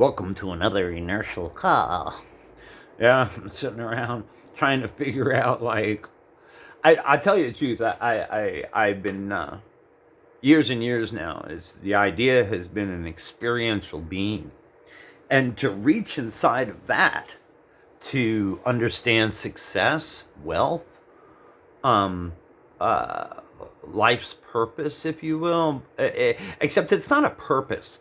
Welcome to another inertial call. Yeah, I'm sitting around trying to figure out, like, I tell you the truth, I've been, years and years now, is the idea has been an experiential being. And to reach inside of that, to understand success, wealth, um, uh, life's purpose, if you will, except it's not a purpose.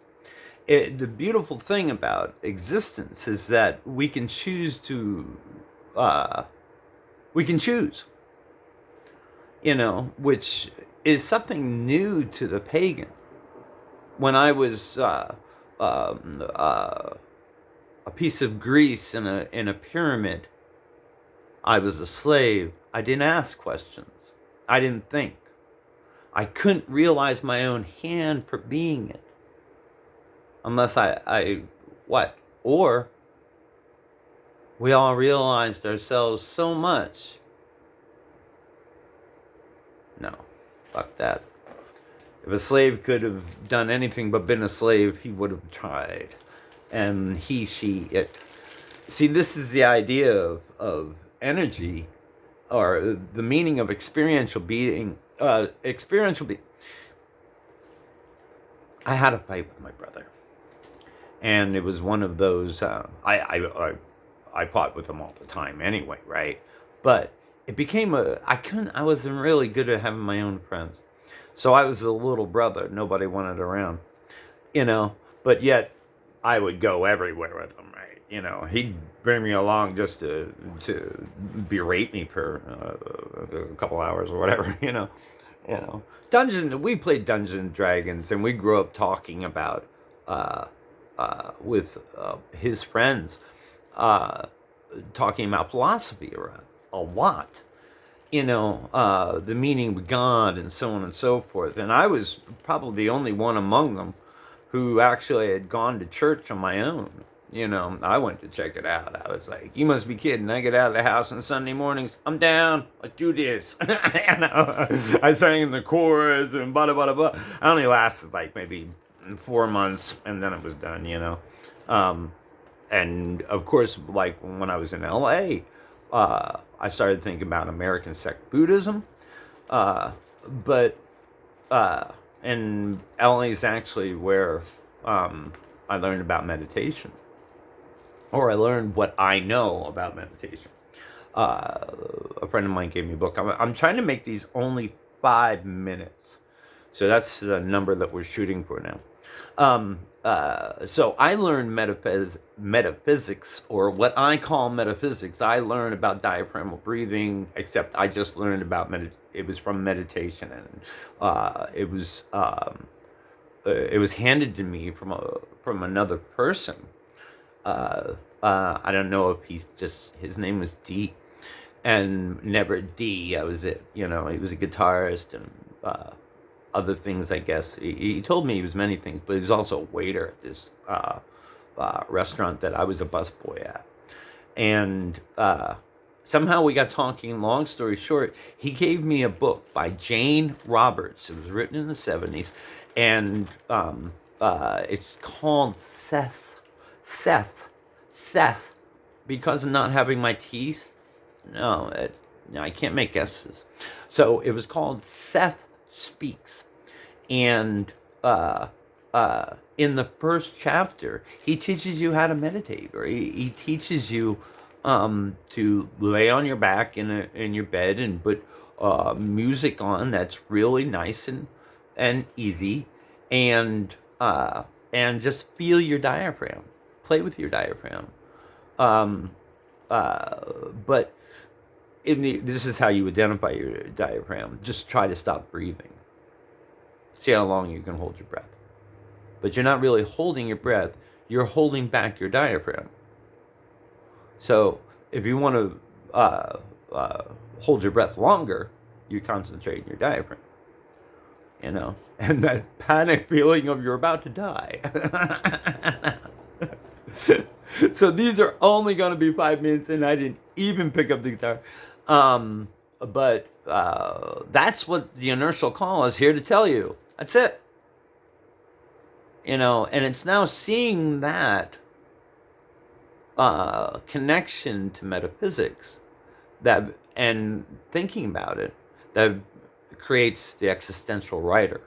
The beautiful thing about existence is that uh, we can choose, which is something new to the pagan. When I was a piece of grease in a pyramid, I was a slave. I didn't ask questions. I didn't think. I couldn't realize my own hand for being it unless what? Or we all realized ourselves so much. No, fuck that. If a slave could have done anything but been a slave, he would have tried. And he, she, it. See, this is the idea of energy, or the meaning of experiential being. I had a fight with my brother, and it was one of those. I fought with him all the time anyway, right? But it became I wasn't really good at having my own friends. So I was a little brother. Nobody wanted around, you know. But yet, I would go everywhere with him, right? He'd bring me along just to berate me for a couple hours or whatever, We played Dungeons and Dragons, and we grew up talking about with his friends, talking about philosophy around a lot. The meaning of God and so on and so forth. And I was probably the only one among them who actually had gone to church on my own. I went to check it out. I was like, you must be kidding. I get out of the house on Sunday mornings. I'm down. Let's do this. I sang in the chorus and blah, blah, blah, blah. I only lasted like maybe 4 months, and then it was done, And of course, like when I was in LA, I started thinking about American sect Buddhism. But and LA is actually where I learned about meditation, or I learned what I know about meditation. A friend of mine gave me a book. I'm trying to make these only 5 minutes, so that's the number that we're shooting for now. So I learned metaphysics, or what I call metaphysics. I learned about diaphragmal breathing, except I just learned about it was from meditation, and it was handed to me from another person. I don't know if his name was D, and never D. That was it. He was a guitarist and other things, I guess. He told me he was many things, but he was also a waiter at this restaurant that I was a busboy at. And somehow we got talking. Long story short, he gave me a book by Jane Roberts. It was written in the 70s. And it's called Seth. Because of not having my teeth. No, I can't make S's. So it was called Seth Speaks. And in the first chapter, he teaches you how to meditate, or he teaches you to lay on your back in your bed and put music on that's really nice and easy, and just feel your diaphragm, play with your diaphragm. But this is how you identify your diaphragm. Just try to stop breathing. See how long you can hold your breath. But you're not really holding your breath. You're holding back your diaphragm. So if you want to hold your breath longer, you concentrate in your diaphragm. And that panic feeling of you're about to die. So these are only going to be 5 minutes, and I didn't even pick up the guitar. But that's what the inertial call is here to tell you. That's it. And it's now seeing that connection to metaphysics that and thinking about it that creates the existential writer.